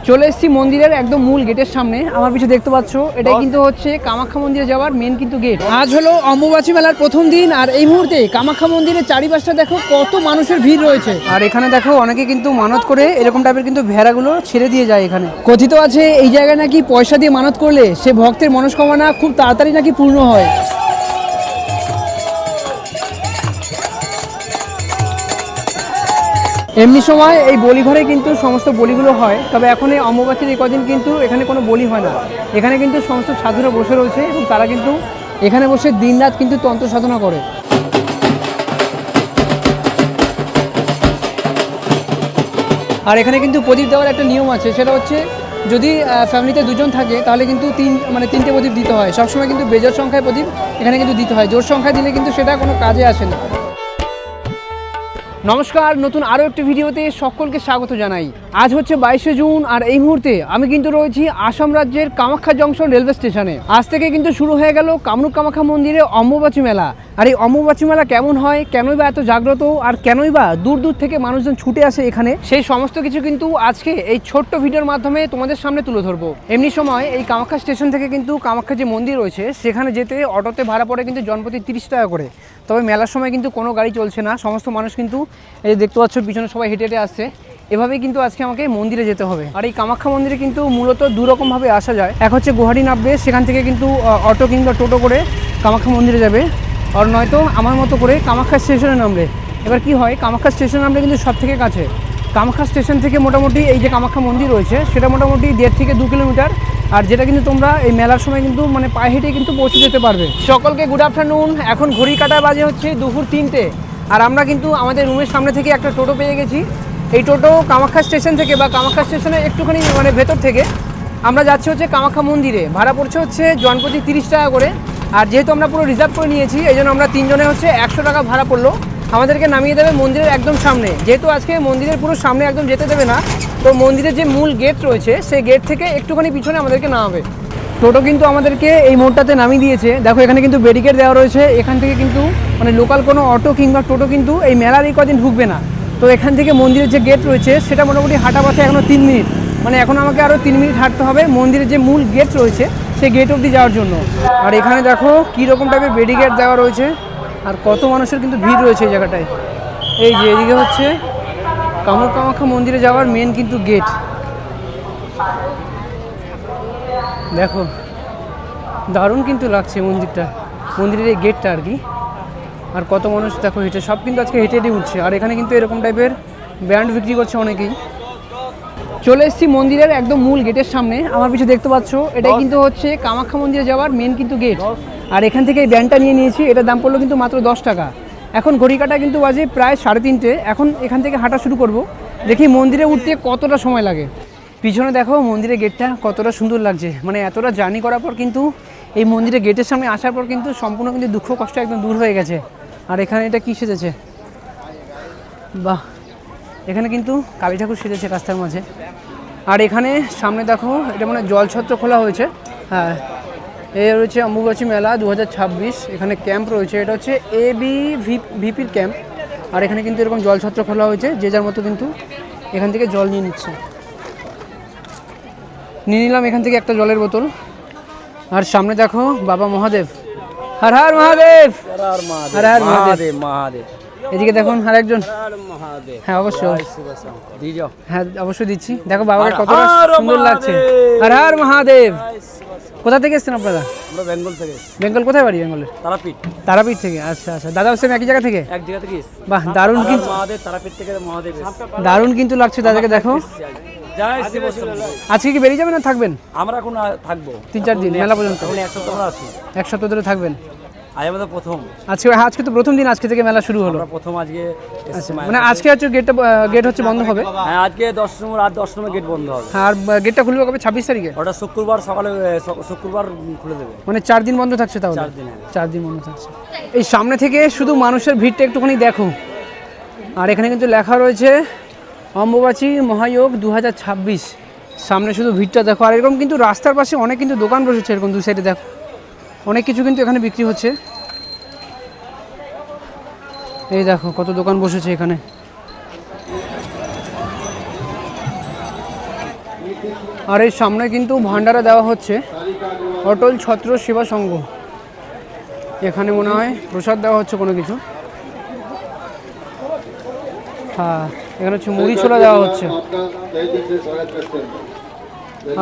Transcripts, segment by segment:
চলে এসেছি মন্দিরের একদম মূল গেটের সামনে। আমার পিছনে দেখতে পাচ্ছ এটাই কিন্তু হচ্ছে কামাখ্যা মন্দিরে যাওয়ার মেন কিন্তু গেট। আজ হলো অম্বুবাচী মেলার প্রথম দিন, আর এই মুহূর্তে কামাখ্যা মন্দিরের চারিপাশটা দেখো কত মানুষের ভিড় রয়েছে। আর এখানে দেখো অনেকে কিন্তু মানত করে এরকম টাইপের কিন্তু ভেড়াগুলো ছেড়ে দিয়ে যায়। এখানে কথিত আছে এই জায়গায় নাকি পয়সা দিয়ে মানত করলে সে ভক্তের মনস্কামনা খুব তাড়াতাড়ি নাকি পূর্ণ হয়। এমনি সময় এই বলিঘরে কিন্তু সমস্ত বলিগুলো হয়, তবে এখন এই অম্বুবাচীর এই কদিন কিন্তু এখানে কোনো বলি হয় না। এখানে কিন্তু সমস্ত সাধুরা বসে রয়েছে এবং তারা কিন্তু এখানে বসে দিনরাত কিন্তু তন্ত্র সাধনা করে। আর এখানে কিন্তু প্রদীপ দেওয়ার একটা নিয়ম আছে, সেটা হচ্ছে যদি ফ্যামিলিতে দুজন থাকে তাহলে কিন্তু তিনটে প্রদীপ দিতে হয়। সবসময় কিন্তু বেজোড় সংখ্যায় প্রদীপ এখানে কিন্তু দিতে হয়, জোর সংখ্যায় দিলে কিন্তু সেটা কোনো কাজে আসে না। নমস্কার, নতুন আরও একটি ভিডিওতে সকলকে স্বাগত জানাই। আজ হচ্ছে 22শে জুন, আর এই মুহূর্তে আমি কিন্তু রয়েছি আসাম রাজ্যের কামাখ্যা জংশন রেলওয়ে স্টেশনে। আজ থেকে কিন্তু শুরু হয়ে গেল কামরূপ কামাখ্যা মন্দিরে অম্বুবাচী মেলা। আর এই অম্বুবাচী মেলা কেমন হয়, কেনই বা এত জাগ্রত, আর কেনই বা দূর দূর থেকে মানুষজন ছুটে আসে এখানে, সেই সমস্ত কিছু কিন্তু আজকে এই ছোট্ট ভিডিওর মাধ্যমে তোমাদের সামনে তুলে ধরবো। এমনি সময় এই কামাখ্যা স্টেশন থেকে কিন্তু কামাখ্যা যে মন্দির রয়েছে সেখানে যেতে অটোতে ভাড়া পড়ে কিন্তু জনপ্রতি 30 টাকা করে। তবে মেলার সময় কিন্তু কোনো গাড়ি চলছে না, সমস্ত মানুষ কিন্তু এই দেখতে পাচ্ছ পিছনে সবাই হেঁটে হেঁটে আসছে। এভাবেই কিন্তু আজকে আমাকে মন্দিরে যেতে হবে। আর এই কামাখ্যা মন্দিরে কিন্তু মূলত দুরকমভাবে আসা যায়। এক হচ্ছে গুয়াহাটি নামবে, সেখান থেকে কিন্তু অটো কিংবা টোটো করে কামাখ্যা মন্দিরে যাবে, আর নয়তো আমার মতো করে কামাখ্যা স্টেশনে নামবে। এবার কি হয়, কামাখ্যা স্টেশনে নামলে কিন্তু সব থেকে কাছে। কামাখ্যা স্টেশন থেকে মোটামুটি এই যে কামাখ্যা মন্দির রয়েছে সেটা মোটামুটি 1.5 থেকে 2 কিলোমিটার, আর যেটা কিন্তু তোমরা এই মেলার সময় কিন্তু পায়ে হেঁটে কিন্তু পৌঁছে যেতে পারবে। সকলকে গুড আফটারনুন। এখন ঘড়ি কাটা বাজে হচ্ছে দুপুর 3টে, আর আমরা কিন্তু আমাদের রুমের সামনে থেকে একটা টোটো পেয়ে গেছি। এই টোটো কামাখ্যা স্টেশন থেকে বা কামাখ্যা স্টেশনের একটুখানি ভেতর থেকে আমরা যাচ্ছি হচ্ছে কামাখ্যা মন্দিরে। ভাড়া পড়ছে হচ্ছে জনপ্রতি 30 টাকা করে। আর যেহেতু আমরা পুরো রিজার্ভ করে নিয়েছি, এই জন্য আমরা 3 জনে হচ্ছে 100 টাকা ভাড়া পড়লো। আমাদেরকে নামিয়ে দেবে মন্দিরের একদম সামনে। যেহেতু আজকে মন্দিরের পুরো সামনে একদম যেতে দেবে না, তো মন্দিরের যে মূল গেট রয়েছে সেই গেট থেকে একটুখানি পিছনে আমাদেরকে নামাবে। টোটো কিন্তু আমাদেরকে এই মোড়টাতে নামিয়ে দিয়েছে। দেখো এখানে কিন্তু ব্যারিকেড দেওয়া রয়েছে। এখান থেকে কিন্তু লোকাল কোনো অটো কিংবা টোটো কিন্তু এই মেলার এই কদিন ঢুকবে না। তো এখান থেকে মন্দিরের যে গেট রয়েছে সেটা মোটামুটি হাঁটা পথে এখনও 3 মিনিট, এখন আমাকে আরও 3 মিনিট হাঁটতে হবে মন্দিরের যে মূল গেট রয়েছে সেই গেট অবধি যাওয়ার জন্য। আর এখানে দেখো কীরকম টাইপের ব্যারিকেড দেওয়া রয়েছে, আর কত মানুষের কিন্তু ভিড় রয়েছে এই জায়গাটায়। এই যে এদিকে হচ্ছে কামরূপ কামাখ্যা মন্দিরে যাওয়ার মেন কিন্তু গেট। দেখো দারুণ কিন্তু লাগছে মন্দিরের এই গেটটা আর কি। আর কত মানুষ দেখো হেঁটে, সব কিন্তু আজকে হেঁটে হেঁটে উঠছে। আর এখানে কিন্তু এরকম টাইপের ব্যান্ড বিক্রি করছে অনেকেই। চলে এসেছি মন্দিরের একদম মূল গেটের সামনে। আমার পিছনে দেখতে পাচ্ছ এটাই কিন্তু হচ্ছে কামাখ্যা মন্দিরে যাওয়ার মেন কিন্তু গেট। আর এখান থেকে এই ব্যান্ডটা নিয়ে নিয়েছি, এটার দাম পড়লো কিন্তু মাত্র 10 টাকা। এখন ঘড়ি কাটা কিন্তু বাজে প্রায় 3:30। এখন এখান থেকে হাঁটা শুরু করব, দেখি মন্দিরে উঠতে কতটা সময় লাগে। পিছনে দেখো মন্দিরের গেটটা কতটা সুন্দর লাগছে। এতটা জার্নি করার পর কিন্তু এই মন্দিরের গেটের সামনে আসার পর কিন্তু সম্পূর্ণ কিন্তু দুঃখ কষ্ট একদম দূর হয়ে গেছে। আর এখানে এটা কী সেজেছে, বাহ, এখানে কিন্তু কালী ঠাকুর সেজেছে রাস্তার মাঝে। আর এখানে সামনে দেখো এটা জলছত্র খোলা হয়েছে। হ্যাঁ, এই রয়েছে অম্বুবাচী মেলা 2026। এখানে ক্যাম্প রয়েছে, এটা হচ্ছে ABVPর ক্যাম্প। আর এখানে কিন্তু এরকম জলছত্র খোলা হয়েছে, যে যার মতো কিন্তু এখান থেকে জল নিয়ে নিচ্ছে। নিয়ে নিলাম এখান থেকে একটা জলের বোতল। আর সামনে দেখো বাবা মহাদেব, হর হর মহাদেব, হর হর মহাদেব মহাদেব। এদিকে দেখুন আর একজন, হ্যাঁ অবশ্যই, হ্যাঁ অবশ্যই দিচ্ছি। দেখো বাবাকে কতটা সুন্দর লাগছে, হর হর মহাদেব। কোথা থেকে এসেছেন আপনারা? আমরা বেঙ্গল থেকে। বেঙ্গল কোথায় বাড়ি? বেঙ্গলের তারাপীঠ থেকে। আচ্ছা আচ্ছা, দাদা হচ্ছে একই জায়গা থেকে? এক জায়গা থেকে। বাহ, দারুণ কিন্তু, মহাদেব তারাপীঠ থেকে মহাদেব, দারুণ কিন্তু লাগছে দাদাকে। দেখো আজকে কি বেরিয়ে যাবেন না থাকবেন? আমরা এখন থাকবো 3-4 দিন মেলা পর্যন্ত। এক সপ্তাহ ধরে থাকবেন? আমাদের প্রথম আজকে তো প্রথম দিন, আজকে থেকে মেলা শুরু হলো। প্রথম আজকে আজকে হচ্ছে গেট হচ্ছে বন্ধ হবে। হ্যাঁ, আজকে 10 নম্বর রাত 10 নম্বর গেট বন্ধ হবে। আর গেটটা খুলবে কবে? 26 তারিখে। ওটা শুক্রবার সকালে, শুক্রবার খুলে দেবে। 4 দিন বন্ধ থাকছে তাহলে? 4 দিন বন্ধ থাকছে। এই সামনে থেকে শুধু মানুষের ভিড়টা একটুখানি দেখো। আর এখানে কিন্তু লেখা রয়েছে অম্বুবাচী মহাযোগ 2026। সামনে শুধু ভিড়টা দেখো। আর এরকম কিন্তু রাস্তার পাশে অনেক কিন্তু দোকান বসেছে, এরকম দু সাইডে দেখো অনেক কিছু কিন্তু এখানে বিক্রি হচ্ছে। এই দেখো কত দোকান বসেছে এখানে। আর এই সামনে কিন্তু ভান্ডারা দেওয়া হচ্ছে অটল ছত্র সেবা সংঘ। এখানে মনে হয় প্রসাদ দেওয়া হচ্ছে কোনো কিছু। হ্যাঁ, এখানে হচ্ছে মুড়ি ছোলা দেওয়া হচ্ছে।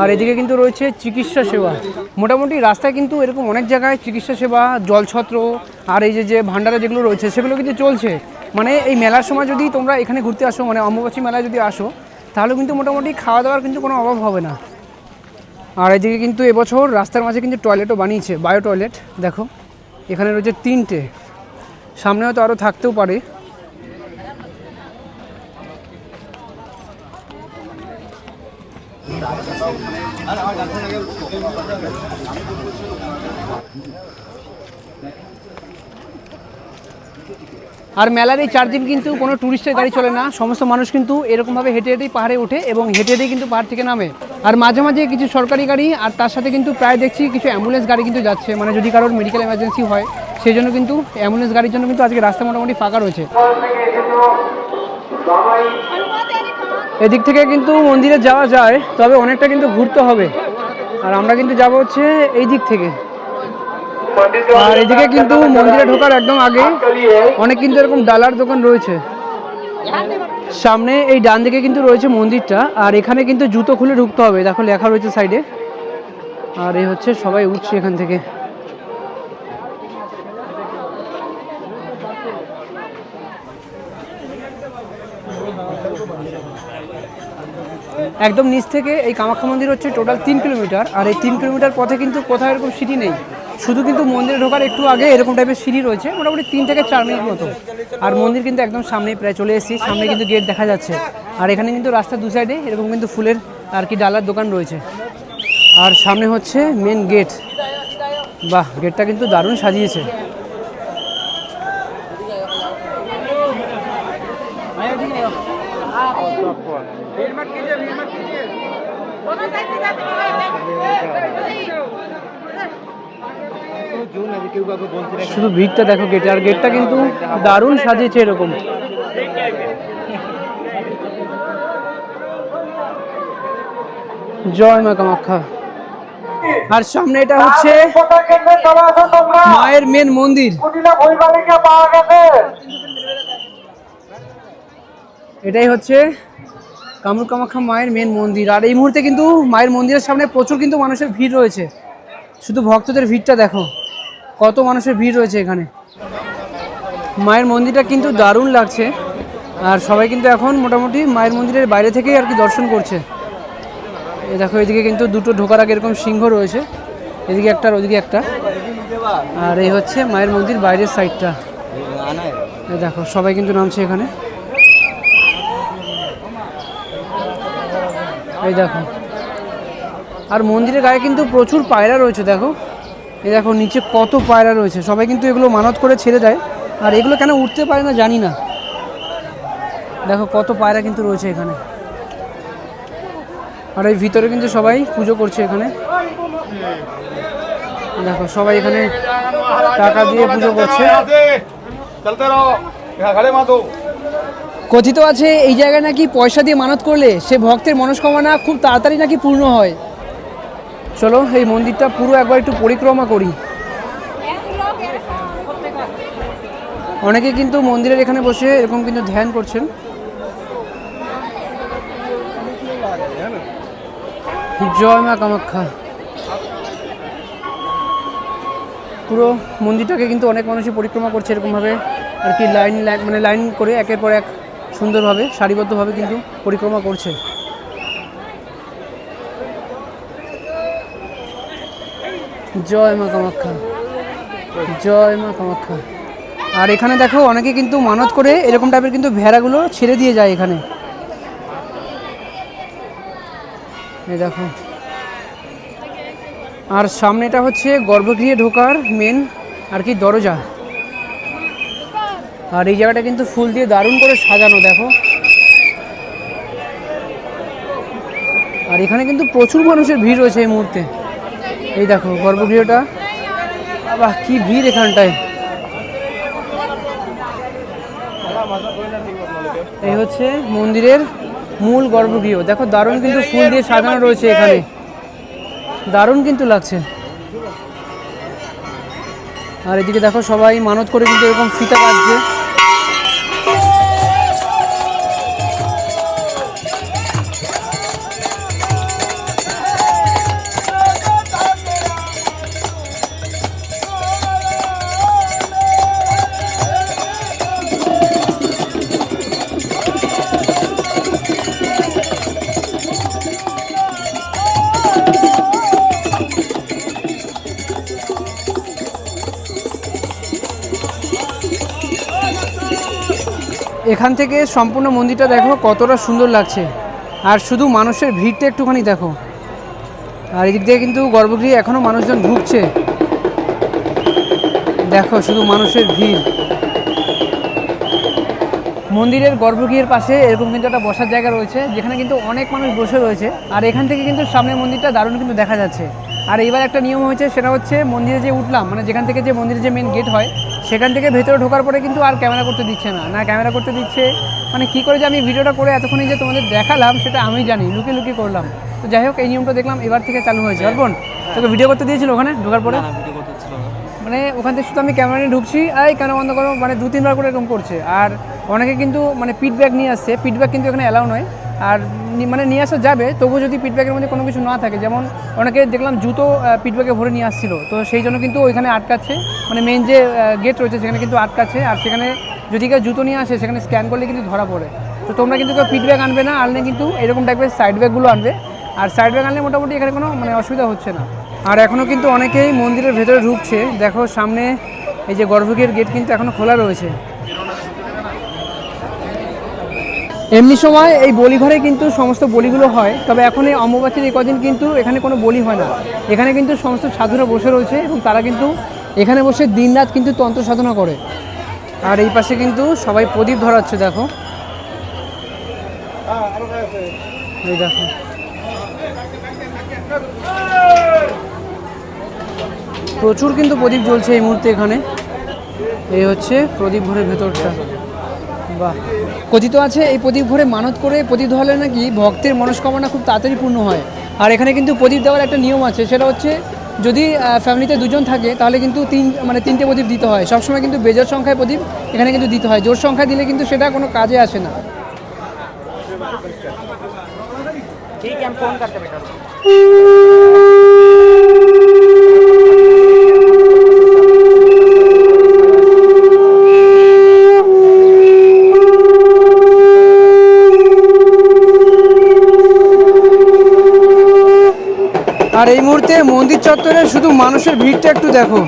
আর এদিকে কিন্তু রয়েছে চিকিৎসা সেবা। মোটামুটি রাস্তায় কিন্তু এরকম অনেক জায়গায় চিকিৎসা সেবা, জলছত্র আর এই যে ভান্ডারা যেগুলো রয়েছে সেগুলো কিন্তু চলছে। মানে এই মেলার সময় যদি তোমরা এখানে ঘুরতে আসো, মানে অম্বুবাচী মেলায় যদি আসো, তাহলে কিন্তু মোটামুটি খাওয়া দাওয়ার কিন্তু কোনো অভাব হবে না। আর এদিকে কিন্তু এবছর রাস্তার মাঝে কিন্তু টয়লেটও বানিয়েছে, বায়ো টয়লেট। দেখো এখানে রয়েছে 3টে, সামনে হয়তো আরও থাকতেও পারে। আর মেলার এই 4 দিন কিন্তু কোনো টুরিস্টের গাড়ি চলে না, সমস্ত মানুষ কিন্তু এরকমভাবে হেঁটে হেঁটেই পাহাড়ে ওঠে এবং হেঁটে হেঁটেই কিন্তু পাহাড় থেকে নামে। আর মাঝে মাঝে কিছু সরকারি গাড়ি আর তার সাথে কিন্তু প্রায় দেখছি কিছু অ্যাম্বুলেন্স গাড়ি কিন্তু যাচ্ছে, মানে যদি কারোর মেডিকেল এমার্জেন্সি হয় সেই জন্য কিন্তু অ্যাম্বুলেন্স গাড়ির জন্য কিন্তু আজকে রাস্তা মোটামুটি ফাঁকা রয়েছে। এদিক থেকে কিন্তু মন্দিরে যাওয়া যায়, তবে অনেকটা কিন্তু ঘুরতে হবে। আর আমরা কিন্তু যাব হচ্ছে এই দিক থেকে। আর এদিকে কিন্তু মন্দিরে ঢোকার একদম আগে অনেক কিন্তু এরকম ডালার দোকান রয়েছে। সামনে এই ডান দিকে কিন্তু রয়েছে মন্দিরটা, আর এখানে কিন্তু জুতো খুলে ঢুকতে হবে, দেখো লেখা রয়েছে সাইডে। আর এই হচ্ছে সবাই উঠছে এখান থেকে। একদম নিচ থেকে এই কামাখ্যা মন্দির হচ্ছে টোটাল 3 কিলোমিটার। আর এই 3 কিলোমিটার পথে কিন্তু কোথাও এরকম সিঁড়ি নেই, শুধু কিন্তু মন্দিরে ঢোকার একটু আগে এরকম টাইপের সিঁড়ি রয়েছে, মোটামুটি 3 থেকে 4 মিনিট মতো। আর মন্দির কিন্তু একদম সামনে প্রায় চলে এসেছি, সামনে কিন্তু গেট দেখা যাচ্ছে। আর এখানে কিন্তু রাস্তার 2 সাইডে এরকম কিন্তু ফুলের আর কি ডালার দোকান রয়েছে। আর সামনে হচ্ছে মেন গেট। বাহ, গেটটা কিন্তু দারুণ সাজিয়েছে। শুধু ভিড়টা দেখো গেটে, আর গেটটা কিন্তু দারুণ সাজিয়েছে এরকম। জয় মা কামাখ্যা। আর সামনে এটা হচ্ছে মায়ের মেন মন্দির। এটাই হচ্ছে কামরূপ কামাখ্যা মায়ের মেন মন্দির। আর এই মুহূর্তে কিন্তু মায়ের মন্দিরের সামনে প্রচুর কিন্তু মানুষের ভিড় রয়েছে। শুধু ভক্তদের ভিড়টা দেখো, কত মানুষের ভিড় রয়েছে এখানে। মায়ের মন্দিরটা কিন্তু দারুণ লাগছে। আর সবাই কিন্তু এখন মোটামুটি মায়ের মন্দিরের বাইরে থেকেই আর কি দর্শন করছে। এই দেখো এদিকে কিন্তু দুটো ঢোকার আগে এরকম সিংহ রয়েছে, এদিকে একটা আর ওদিকে একটা। আর এই হচ্ছে মায়ের মন্দির বাইরের সাইডটা। এই দেখো সবাই কিন্তু নামছে এখানে। এই দেখো, আর মন্দিরের গায়ে কিন্তু প্রচুর পায়রা রয়েছে। দেখো এই দেখো নিচে কত পায়রা রয়েছে, সবাই কিন্তু এগুলো মানত করে ছেড়ে দেয়। আর এগুলো কেন উঠতে পারে না জানি না। দেখো কত পায়রা কিন্তু রয়েছে এখানে। আর এই ভিতরে কিন্তু সবাই পুজো করছে এখানে। দেখো সবাই এখানে টাকা দিয়ে পুজো করছে। কথিত আছে এই জায়গায় নাকি পয়সা দিয়ে মানত করলে সে ভক্তের মনস্কামনা খুব তাড়াতাড়ি নাকি পূর্ণ হয়। চলো এই মন্দিরটা পুরো একবার একটু পরিক্রমা করি। অনেকে কিন্তু মন্দিরের এখানে বসে এরকম কিন্তু ধ্যান করছেন। জয় মা কামাখ্যা। পুরো মন্দিরটাকে কিন্তু অনেক মানুষই পরিক্রমা করছে এরকমভাবে আর কি, লাইন করে একের পর এক সুন্দরভাবে সারিবদ্ধভাবে কিন্তু পরিক্রমা করছে। জয় মা কামাখ্যা, জয় মা কামাখ্যা। আর এখানে দেখো অনেকে কিন্তু মানত করে এরকম টাইপের কিন্তু ভেড়াগুলো ছেড়ে দিয়ে যায় এখানে। এই দেখো, আর সামনেটা হচ্ছে গর্ভগৃহে ঢোকার মেন আর কি দরজা। আর এই জায়গাটা কিন্তু ফুল দিয়ে দারুণ করে সাজানো দেখো। আর এখানে কিন্তু প্রচুর মানুষের ভিড় রয়েছে এই মুহূর্তে। এই দেখো গর্ভগৃহটা, বাহ কি ভিড় এখানটায়। এই হচ্ছে মন্দিরের মূল গর্ভগৃহ। দেখো দারুণ কিন্তু ফুল দিয়ে সাজানো রয়েছে এখানে, দারুণ কিন্তু লাগছে। আর এদিকে দেখো সবাই মানত করে কিন্তু এরকম ফিতা কাটছে। এখান থেকে সম্পূর্ণ মন্দিরটা দেখো কতটা সুন্দর লাগছে, আর শুধু মানুষের ভিড়টা একটুখানি দেখো। আর এদিক দিয়ে কিন্তু গর্ভগৃহে এখনও মানুষজন ঢুকছে, দেখো শুধু মানুষের ভিড়। মন্দিরের গর্ভগৃহের পাশে এরকম কিন্তু একটা বসার জায়গা রয়েছে, যেখানে কিন্তু অনেক মানুষ বসে রয়েছে। আর এখান থেকে কিন্তু সামনের মন্দিরটা দারুণ কিন্তু দেখা যাচ্ছে। আর এইবার একটা নিয়ম হয়েছে, সেটা হচ্ছে মন্দিরে যে উঠলাম, মানে যেখান থেকে যে মন্দিরের যে মেন গেট হয়, সেখান থেকে ভেতরে ঢোকার পরে কিন্তু আর ক্যামেরা করতে দিচ্ছে না। না ক্যামেরা করতে দিচ্ছে মানে কী করে যে আমি ভিডিওটা করে এতক্ষণে যে তোমাদের দেখালাম সেটা আমি জানি, লুকিয়ে লুকিয়ে করলাম। তো যাই হোক, এই নিয়মটা দেখলাম এবার থেকে চালু হয়েছে। অর্পণ, তোকে ভিডিও করতে দিয়েছিল ওখানে ঢোকার পরে? মানে ওখান থেকে শুধু আমি ক্যামেরা নিয়ে ঢুকছি, এই কেন বন্ধ করো, মানে 2-3 বার করে এরকম করছে। আর অনেকে কিন্তু মানে পিডব্যাক নিয়ে আসছে, পিডব্যাক কিন্তু এখানে অ্যালাউ নয়। আর মানে নিয়ে আসা যাবে, তবুও যদি পিডব্যাকের মধ্যে কোনো কিছু না থাকে, যেমন অনেকে দেখলাম জুতো পিডব্যাকে ভরে নিয়ে আসছিল, তো সেই জন্য কিন্তু ওইখানে আটকাচ্ছে, মানে মেন যে গেট রয়েছে সেখানে কিন্তু আটকাচ্ছে। আর সেখানে যদি কেউ জুতো নিয়ে আসে, সেখানে স্ক্যান করলে কিন্তু ধরা পড়ে। তো তোমরা কিন্তু কেউ পিডব্যাক আনবে না, আনলে কিন্তু এরকম টাইপের সাইড ব্যাগগুলো আনবে। আর সাইড ব্যাগ আনলে মোটামুটি এখানে কোনো মানে অসুবিধা হচ্ছে না। আর এখনও কিন্তু অনেকেই মন্দিরের ভেতরে ঢুকছে। দেখো সামনে এই যে গর্ভগৃহের গেট কিন্তু এখনও খোলা রয়েছে। এমনি সময় এই বলিঘরে কিন্তু সমস্ত বলিগুলো হয়, তবে এখন এই অমাবস্যার এই কদিন কিন্তু এখানে কোনো বলি হয় না। এখানে কিন্তু সমস্ত সাধুরা বসে রয়েছে এবং তারা কিন্তু এখানে বসে দিনরাত কিন্তু তন্ত্র সাধনা করে। আর এই পাশে কিন্তু সবাই প্রদীপ ধরাচ্ছে, দেখো এই দেখো। প্রচুর কিন্তু প্রদীপ জ্বলছে এই মুহূর্তে এখানে। এই হচ্ছে প্রদীপ ঘরের ভেতরটা। বাহ, কথিত আছে এই প্রদীপ ঘরে মানত করে প্রদীপ ধরালে নাকি ভক্তের মনস্কামনা খুব তাড়াতাড়ি পূর্ণ হয়। আর এখানে কিন্তু প্রদীপ দেওয়ার একটা নিয়ম আছে, সেটা হচ্ছে যদি ফ্যামিলিতে 2 জন থাকে তাহলে কিন্তু 3টে প্রদীপ দিতে হয়। সবসময় কিন্তু বেজোড় সংখ্যায় প্রদীপ এখানে কিন্তু দিতে হয়, জোর সংখ্যায় দিলে কিন্তু সেটা কোনো কাজে আসে না। ঠিক है, हम फोन करते बेटा। আর এই মুহূর্তে মন্দির চত্বরে শুধু মানুষের ভিড়টা একটু দেখো।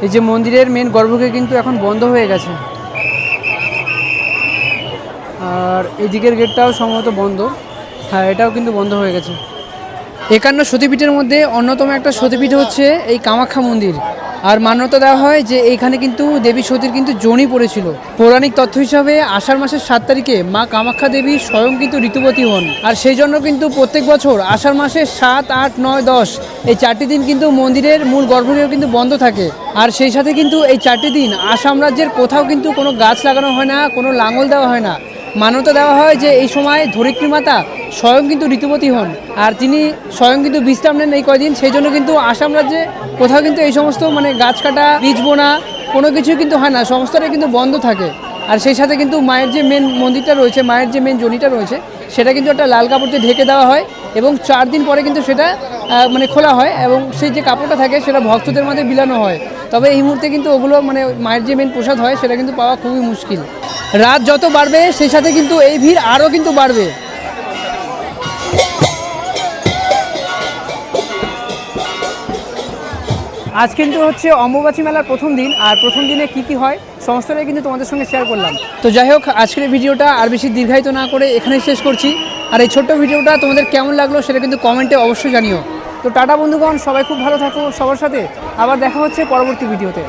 এই যে মন্দিরের মেন গর্ভগৃহ কিন্তু এখন বন্ধ হয়ে গেছে, আর এদিকের গেটটাও সম্ভবত বন্ধ। হ্যাঁ, এটাও কিন্তু বন্ধ হয়ে গেছে। 51 সতীপীঠের মধ্যে অন্যতম একটা সতীপীঠ হচ্ছে এই কামাখ্যা মন্দির। আর মান্যতা দেওয়া হয় যে এইখানে কিন্তু দেবী সতীর কিন্তু জনি পড়েছিল। পৌরাণিক তথ্য হিসাবে আষাঢ় মাসের 7 তারিখে মা কামাখ্যা দেবী স্বয়ং কিন্তু ঋতুবতী হন। আর সেই জন্য কিন্তু প্রত্যেক বছর আষাঢ় মাসের 7, 8, 9, 10 এই 4টি দিন কিন্তু মন্দিরের মূল গর্ভগৃহ কিন্তু বন্ধ থাকে। আর সেই সাথে কিন্তু এই 4টি দিন আসাম রাজ্যের কোথাও কিন্তু কোনো গাছ লাগানো হয় না, কোনো লাঙল দেওয়া হয় না। মান্যতা দেওয়া হয় যে এই সময় ধরিত্রী মাতা স্বয়ং কিন্তু ঋতুবতী হন, আর তিনি স্বয়ং কিন্তু বিশ্রাম নেন এই কয়দিন। সেই জন্য কিন্তু আসাম রাজ্যে কোথাও কিন্তু এই সমস্ত মানে গাছ কাটা, বীজ বোনা কোনো কিছু কিন্তু হয় না, সমস্তটাই কিন্তু বন্ধ থাকে। আর সেই সাথে কিন্তু মায়ের যে মেন মন্দিরটা রয়েছে, মায়ের যে মেন জনিটা রয়েছে, সেটা কিন্তু একটা লাল কাপড় দিয়ে ঢেকে দেওয়া হয় এবং 4 দিন পরে কিন্তু সেটা মানে খোলা হয় এবং সেই যে কাপড়টা থাকে সেটা ভক্তদের মধ্যে বিলানো হয়। তবে এই মুহূর্তে কিন্তু ওগুলো মানে মায়ের যে মেন প্রসাদ হয় সেটা কিন্তু পাওয়া খুবই মুশকিল। রাত যত বাড়বে সেই সাথে কিন্তু এই ভিড় আরও কিন্তু বাড়বে। আজ কিন্তু হচ্ছে অম্বুবাচী মেলার প্রথম দিন, আর প্রথম দিনে কি হয় সমস্তটাই কিন্তু তোমাদের সঙ্গে শেয়ার করলাম। তো যাই হোক, আজকের ভিডিওটা আর বেশি দীর্ঘায়িত না করে এখানেই শেষ করছি। আর এই ছোট্ট ভিডিওটা তোমাদের কেমন লাগলো সেটা কিন্তু কমেন্টে অবশ্যই জানিও। তো টাটা বন্ধুগণ, সবাই খুব ভালো থাকো, সবার সাথে আবার দেখা হচ্ছে পরবর্তী ভিডিওতে।